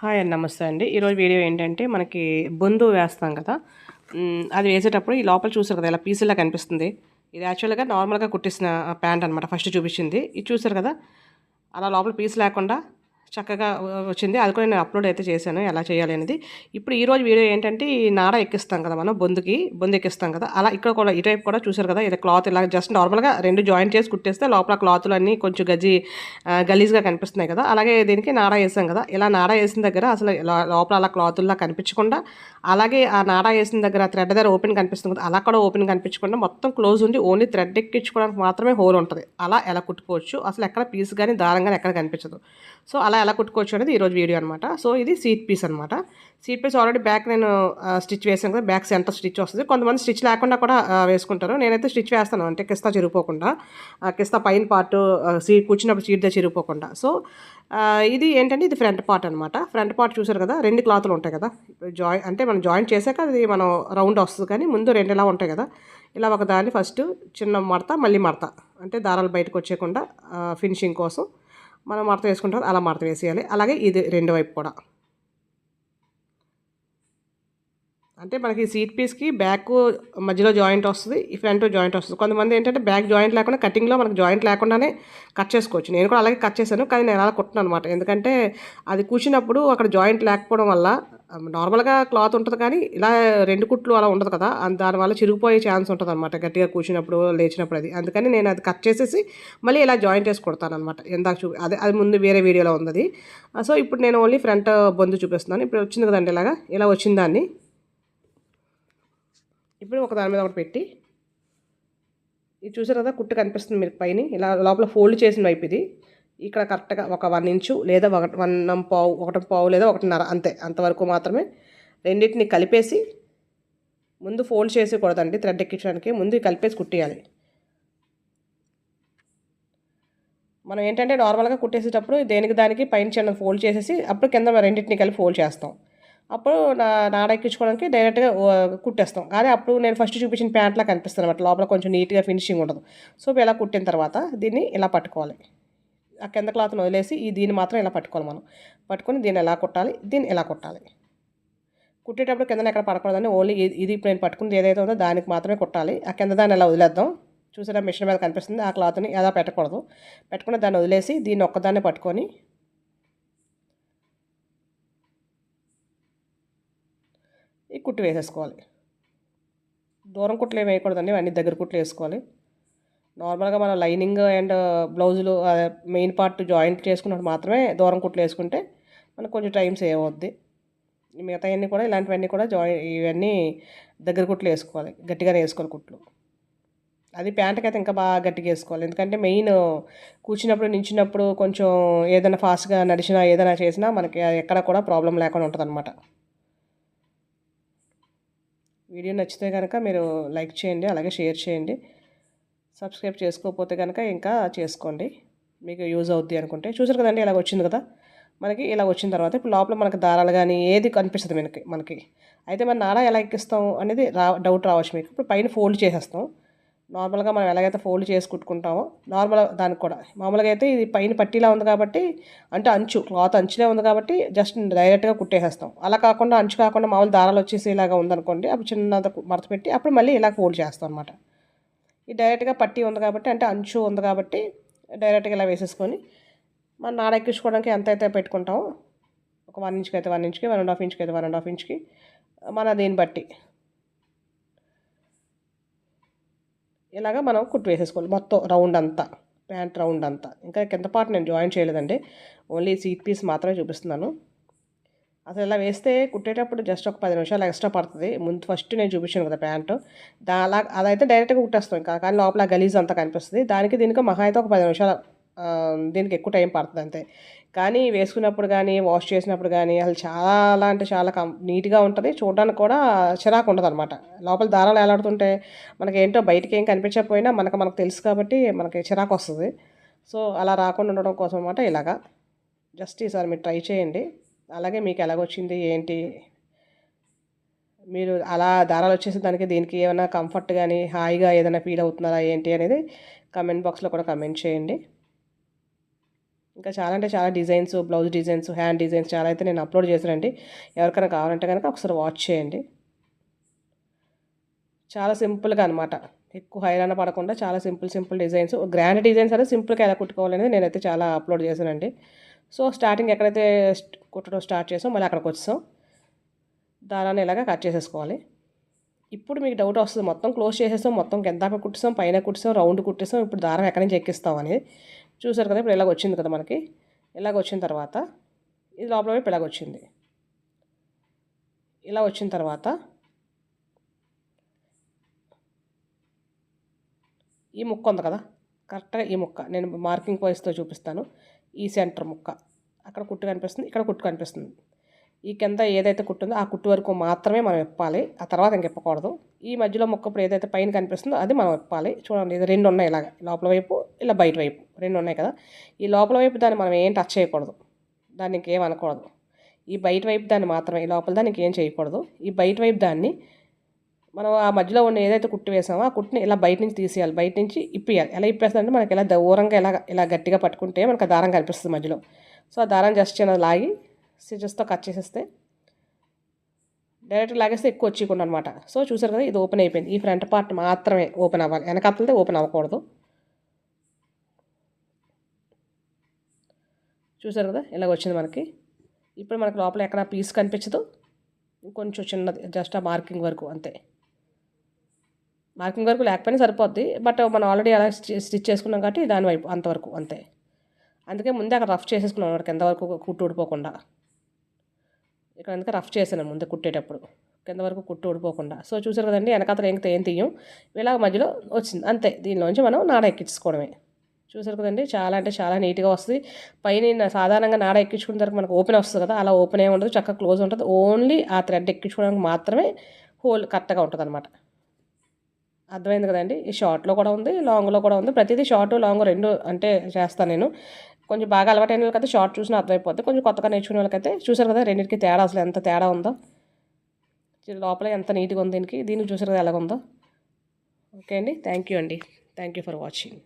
Hi అండి. నమస్తే అండి. ఈరోజు వీడియో ఏంటంటే మనకి బొందు వేస్తాం కదా! అది వేసేటప్పుడు ఈ లోపల చూసారు కదా! ఇలా పీసుల్లా కనిపిస్తుంది. ఇది యాక్చువల్‌గా నార్మల్‌గా కుట్టిసిన ప్యాంట్ అనమాట ఫస్ట్ చూపించింది. ఇది చూసారు కదా! అలా లోపల పీస్ లేకుండా చక్కగా వచ్చింది. అది కూడా నేను అప్‌లోడ్ అయితే చేశాను ఎలా చేయాలి అనేది. ఇప్పుడు ఈరోజు వీడియో ఏంటంటే ఈ నాడ ఎక్కిస్తాం కదా మనం బొందు ఎక్కిస్తాం కదా! అలా ఇక్కడ కూడా ఇటువైపు కూడా చూసారు కదా! ఇలా క్లాత్ ఇలా జస్ట్ నార్మల్‌గా 2 జాయింట్ చేసి కుట్టేస్తే లోపల క్లాతులన్నీ కొంచెం గలీజ్‌గా కనిపిస్తున్నాయి కదా! అలాగే దీనికి నాడ ఏసాం కదా! ఇలా నాడ ఏసిన దగ్గర అసలు లోపల అలా క్లాతుల్లా కనిపించకుండా, అలాగే ఆ నాడ ఏసిన దగ్గర థ్రెడ్ దగ్గర ఓపెన్ కనిపిస్తుంది కదా! అలా కూడా ఓపెన్ కనిపించకుండా మొత్తం క్లోజ్ ఉండి ఓన్లీ థ్రెడ్ ఎక్కించుకోవడానికి మాత్రమే హోల్ ఉంటది. అలా ఎలా కుట్టుకోవచ్చు. అసలు ఎక్కడ పీస్ గాని, దారం గాని ఎక్కడ కనిపించదు. సో, అలా ఎలా కుట్టుకోవచ్చు అనేది ఈరోజు వీడియో అనమాట. సో, ఇది సీట్ పీస్ అనమాట. సీట్ పీస్ ఆల్రెడీ బ్యాక్ నేను స్టిచ్ వేసాను కదా! బ్యాక్ సెంటర్ స్టిచ్ వస్తది. కొంతమంది స్టిచ్ లేకుండా కూడా వేసుకుంటారు. నేనైతే స్టిచ్ వేస్తాను. అంటే కిస్తా చిరిగిపోకుండా. కిస్తా పైన పార్ట్ కూర్చున్నప్పుడు సీట్ దగ్గర చిరిగిపోకుండా. సో, ఇది ఏంటంటే ఇది ఫ్రంట్ పార్ట్ అనమాట. ఫ్రంట్ పార్ట్ చూసారు కదా! 2 క్లాతులు ఉంటాయి కదా! అంటే మనం జాయింట్ చేసాక అది మనం రౌండ్ వస్తది కానీ ముందు 2 ఇలా ఉంటాయి కదా! ఇలా ఒక దాన్ని ఫస్ట్ చిన్న మడత, మళ్ళీ మడత. అంటే దారాలు బయటకు వచ్చేయకుండా ఫినిషింగ్ కోసం మనం మడత వేసుకుంటాం. అలా మడత వేసేయాలి. అలాగే ఇది రెండు వైపు కూడా. అంటే మనకి సీట్ పీస్‌కి బ్యాకు మధ్యలో జాయింట్ వస్తది. ఈ ఫ్రంట్ జాయింట్ వస్తది. కొంతమంది ఏంటంటే బ్యాక్ జాయింట్ లేకుండా కటింగ్‌లో మనకు జాయింట్ లేకుండానే కట్ చేసుకోవచ్చు. నేను కూడా అలాగే కట్ చేశాను. కానీ నేను అలా కుట్టననమాట. ఎందుకంటే అది కూర్చున్నప్పుడు అక్కడ జాయింట్ లేకపోవడం వల్ల నార్మల్‌గా క్లాత్ ఉంటది కానీ ఇలా 2 కుట్లు అలా ఉండదు కదా! దానివల్ల చిరిగిపోయే ఛాన్స్ ఉంటదనమాట. గట్టిగా కూర్చున్నప్పుడు, లేచినప్పుడు అది. అందుకని నేను అది కట్ చేసేసి మళ్ళీ ఇలా జాయింట్ వేసి కుడతాననమాట. ఇందాక అది ముందు వేరే వీడియోలో ఉందది. సో, ఇప్పుడు నేను ఓన్లీ ఫ్రంట్ బొందు చూపిస్తున్నాను. ఇప్పుడు వచ్చింది కదండీ ఇలాగా. ఇలా వచ్చిన దాన్ని ఇప్పుడు ఒక దాని మీద ఒకటి పెట్టి ఇది చూసారు కదా కుట్టు కనిపిస్తుంది మీకు పైన ఇలా లోపల ఫోల్డ్ చేసిన వైపు ఇది ఇక్కడ కరెక్ట్గా ఒక 1 ఇంచు లేదా 1.5 లేదా 1.5 అంతే అంతవరకు మాత్రమే రెండింటిని కలిపేసి ముందు ఫోల్డ్ చేసేకూడదండి థ్రెడ్ ఎక్కించడానికి ముందు కలిపేసి కుట్టేయాలి. మనం ఏంటంటే నార్మల్గా కుట్టేసేటప్పుడు దేనికి దానికి పైన చిన్న ఫోల్డ్ చేసేసి అప్పుడు కింద రెండింటిని కలిపి ఫోల్డ్ చేస్తాం. అప్పుడు నాడ ఎక్కించుకోవడానికి డైరెక్ట్గా కుట్టేస్తాం. కానీ అప్పుడు నేను ఫస్ట్ చూపించిన ప్యాంట్లా కనిపిస్తుంది అనమాట. లోపల కొంచెం నీట్‌గా ఫినిషింగ్ ఉండదు. సో, ఇలా కుట్టిన తర్వాత దీన్ని ఇలా పట్టుకోవాలి. ఆ కింద క్లాత్‌ని వదిలేసి దీన్ని మాత్రం ఇలా పట్టుకోవాలి మనం. పట్టుకొని దీన్ని ఎలా కుట్టాలి, దీన్ని ఎలా కుట్టాలి. కుట్టేటప్పుడు కిందన ఎక్కడ పడకూడదని ఓన్లీ ఇది ఇప్పుడు నేను పట్టుకున్నది ఏదైతే ఉందో దానికి మాత్రమే కుట్టాలి. ఆ కింద దాన్ని ఎలా వదిలేద్దాం. చూసారా మిషన్ మీద కనిపిస్తుంది. ఆ క్లాత్‌ని ఎలా పెట్టకూడదు. పెట్టుకుని దాన్ని వదిలేసి దీన్ని ఒక్కదాన్నే పట్టుకొని ఈ కుట్టు వేసేసుకోవాలి. దూరం కుట్లు ఏమి వేయకూడదండి. అన్ని దగ్గర కుట్లు వేసుకోవాలి. నార్మల్గా మనం లైనింగ్ అండ్ బ్లౌజులు మెయిన్ పార్ట్ జాయింట్ చేసుకున్నప్పుడు మాత్రమే దూరం కుట్లు వేసుకుంటే మనకు కొంచెం టైం సేవ్ అవుద్ది. మిగతావన్నీ కూడా ఇలాంటివన్నీ కూడా ఇవన్నీ దగ్గర కుట్లు వేసుకోవాలి. గట్టిగానే వేసుకోవాలి కుట్లు. అది ప్యాంట్కి అయితే ఇంకా బాగా గట్టిగా వేసుకోవాలి. ఎందుకంటే మెయిన్ కూర్చున్నప్పుడు నించున్నప్పుడు కొంచెం ఏదైనా ఫాస్ట్గా నడిచినా ఏదైనా చేసినా మనకి ఎక్కడ కూడా ప్రాబ్లం లేకుండా ఉంటుందన్నమాట. వీడియో నచ్చితే కనుక మీరు లైక్ చేయండి, అలాగే షేర్ చేయండి. సబ్స్క్రైబ్ చేసుకోకపోతే కనుక ఇంకా చేసుకోండి. మీకు యూజ్ అవుద్ది అనుకుంటే. చూసారు కదండి ఇలాగ వచ్చింది కదా! మనకి ఇలా వచ్చిన తర్వాత ఇప్పుడు లోపల మనకు దారాలు గానీ ఏది కనిపిస్తది మనకి. అయితే మరి నాడ ఎలా ఎక్కిస్తాం అనేది డౌట్ రావచ్చు మీకు. ఇప్పుడు పైన ఫోల్డ్ చేసేస్తాం. నార్మల్‌గా మనం ఎలాగైతే ఫోల్డ్ చేసి కుట్టుకుంటామో దానికి కూడా. మామూలుగా అయితే ఇది పైన పట్టీలా ఉంది కాబట్టి అంటే క్లాత్ అంచులే ఉంది కాబట్టి జస్ట్ డైరెక్ట్‌గా కుట్టేసేస్తాం. అలా కాకుండా అంచు కాకుండా మామూలు దారాలు వచ్చేసి ఇలాగా ఉందనుకోండి. అప్పుడు చిన్నది మడత పెట్టి అప్పుడు మళ్ళీ ఇలా ఫోల్డ్ చేస్తాం అనమాట. ఇది డైరెక్ట్‌గా పట్టీ ఉంది కాబట్టి అంటే అంచు ఉంది కాబట్టి డైరెక్ట్‌గా ఇలా వేసేసుకొని మనం నాడ ఎక్కించుకోవడానికి ఎంతైతే పెట్టుకుంటామో ఒక 1 ఇంచ్‌కి అయితే 1 ఇంచ్‌కి, 1.5 ఇంచ్‌కి అయితే 1.5 ఇంచ్‌కి మన దీన్ని బట్టి ఇలాగ మనం కుట్టు వేసేసుకోవాలి మొత్తం రౌండ్ అంతా. ప్యాంట్ రౌండ్ అంతా. ఇంకా కింద పార్ట్ నేను జాయిన్ చేయలేదండి. ఓన్లీ సీట్ పీస్ మాత్రమే చూపిస్తున్నాను. అసలు ఇలా వేస్తే కుట్టేటప్పుడు జస్ట్ ఒక 10 నిమిషాలు ఎక్స్ట్రా పడుతుంది. ముందు ఫస్ట్ నేను చూపించాను కదా ప్యాంటు. అదైతే డైరెక్ట్‌గా కుట్టేస్తాం ఇంకా. కానీ లోపల గలీజ్ అంతా కనిపిస్తది. దీనికి మహా అయితే ఒక 10 నిమిషాలు దీనికి ఎక్కువ టైం పడుతుంది అంతే. కానీ వేసుకున్నప్పుడు గానీ, వాష్ చేసినప్పుడు గానీ అసలు చాలా అంటే చాలా నీట్‌గా ఉంటది. చూడడానికి కూడా చిరాకు ఉండదనమాట. లోపల దారాలు ఏలాడుతుంటే మనకేంటో బయటికేం కనిపించకపోయినా మనకు తెలుసు కాబట్టి మనకి చిరాకొస్తది. సో, అలా రాకుండా ఉండడం కోసం అనమాట ఇలాగా. జస్ట్ ఈసారి మీరు ట్రై చేయండి. అలాగే మీకు ఎలాగొచ్చింది ఏంటి? మీరు అలా దారాలొచ్చేసి దీనికి ఏమైనా కంఫర్ట్ గానీ, హాయిగా ఏదైనా ఫీల్ అవుతున్నారా ఏంటి అనేది కామెంట్ బాక్స్‌లో కూడా కామెంట్ చేయండి. ఇంకా చాలా అంటే చాలా designs, blouse designs, hand designs చాలా అయితే నేను అప్లోడ్ చేశానండి. ఎవరికైనా కావాలంటే కనుక ఒకసారి వాచ్ చేయండి. చాలా సింపుల్గా అనమాట, ఎక్కువ హైరాణ పడకుండా చాలా సింపుల్ డిజైన్స్, గ్రాండ్ డిజైన్స్ అనేది సింపుల్గా ఎలా కుట్టుకోవాలనేది నేనైతే చాలా అప్లోడ్ చేశానండి. సో స్టార్టింగ్ ఎక్కడైతే కుట్టడం స్టార్ట్ చేసాం మళ్ళీ అక్కడికి వచ్చాం, దారాన్ని ఇలాగా కట్ చేసేసుకోవాలి. ఇప్పుడు మీకు డౌట్ వస్తుంది, మొత్తం క్లోజ్ చేసేస్తాం, మొత్తం కింద కుట్టిస్తాం, పైన కుట్టిస్తాం, రౌండ్ కుట్టిస్తాం, ఇప్పుడు దారం ఎక్కడి నుంచి ఎక్కిస్తాం అనేది చూసారు కదా. ఇప్పుడు ఇలాగ వచ్చింది కదా మనకి, ఇలాగ వచ్చిన తర్వాత ఇది లోపల వైపు ఇలాగ వచ్చింది. ఇలా వచ్చిన తర్వాత ఈ ముక్క ఉంది కదా, కరెక్ట్గా ఈ ముక్క నేను మార్కింగ్ పాయింట్స్తో చూపిస్తాను. ఈ సెంటర్ ముక్క అక్కడ కుట్టు కనిపిస్తుంది, ఇక్కడ కుట్టు కనిపిస్తుంది. ఈ కింద ఏదైతే కుట్టుందో ఆ కుట్టు వరకు మాత్రమే మనం ఇప్పాలి, ఆ తర్వాత ఇంక ఇప్పకూడదు. ఈ మధ్యలో ముక్క ఇప్పుడు ఏదైతే పైన కనిపిస్తుందో అది మనం ఇప్పాలి. చూడండి, ఇది రెండు ఉన్నాయి, ఇలాగ లోపల వైపు ఇలా బయట వైపు రెండు ఉన్నాయి కదా. ఈ లోపల వైపు దాన్ని మనం ఏం టచ్ చేయకూడదు, దాన్ని ఇంకేం అనకూడదు. ఈ బయట వైపు దాన్ని మాత్రమే, ఈ లోపల దాన్ని ఇంకేం చేయకూడదు. ఈ బయట వైపు దాన్ని మనం ఆ మధ్యలో ఉన్న ఏదైతే కుట్టు వేసామో ఆ కుట్టుని ఇలా బయట నుంచి తీసేయాలి, బయట నుంచి ఇప్పియాలి. ఎలా ఇప్పేస్తుందంటే మనకి ఇలా దూరంగా ఇలా గట్టిగా పట్టుకుంటే మనకు దారం కనిపిస్తుంది మధ్యలో. సో ఆ దారం జస్ట్ చిన్న లాగి సిజర్స్తో కట్ చేసేస్తే, డైరెక్ట్ లాగేస్తే ఎక్కువ వచ్చేయకుండా అనమాట. సో చూసారు కదా, ఇది ఓపెన్ అయిపోయింది. ఈ ఫ్రంట్ పార్ట్ మాత్రమే ఓపెన్ అవ్వాలి, వెనకాతలతో ఓపెన్ అవ్వకూడదు. చూసారు కదా, ఇలాగ వచ్చింది మనకి. ఇప్పుడు మనకు లోపల ఎక్కడ పీస్ కనిపించదు, కొంచెం చిన్నది జస్ట్ ఆ మార్కింగ్ వరకు అంతే. మార్కింగ్ వరకు లేకపోయినా సరిపోద్ది, బట్ మనం ఆల్రెడీ అలా స్టిచ్ చేసుకున్నాం కాబట్టి దాని వైపు అంతవరకు అంతే. అందుకే ముందే అక్కడ రఫ్ చేసేసుకున్నాం కింద వరకు కుట్టు ఊడిపోకుండా. ఇక్కడ అందుకే రఫ్ చేసాను ముందే కుట్టేటప్పుడు, కింద వరకు కుట్టు ఊడిపోకుండా. సో చూసారు కదండి, వెనకాతలు ఏం తీయం, ఇలా మధ్యలో వచ్చింది అంతే. దీనిలోంచి మనం నాడ ఎక్కించుకోవడమే. చూసారు కదండి, చాలా అంటే చాలా నీట్గా వస్తుంది. పైన సాధారణంగా నాడ ఎక్కించుకున్న తర్వాత మనకు ఓపెన్ వస్తుంది కదా, అలా ఓపెన్ ఏమి ఉండదు, చక్కగా క్లోజ్ ఉంటుంది. ఓన్లీ ఆ థ్రెడ్ ఎక్కించుకోవడానికి మాత్రమే హోల్ కరెక్ట్గా ఉంటుంది అనమాట. అర్థమైంది కదండి. ఈ షార్ట్లో కూడా ఉంది, లాంగ్లో కూడా ఉంది. ప్రతిదీ షార్ట్ లాంగ్ రెండు అంటే చేస్తాను నేను. కొంచెం బాగా అలవాటైన వాళ్ళకైతే షార్ట్ చూసినా అర్థమైపోద్ది, కొంచెం కొత్తగా నేర్చుకునే వాళ్ళకైతే చూసారు కదా రెండింటికి తేడా, అసలు ఎంత తేడా ఉందో. లోపల ఎంత నీట్గా ఉంది దీనికి చూసారు కదా ఎలాగుందో. ఓకే అండి, థ్యాంక్ యూ ఫర్ వాచింగ్.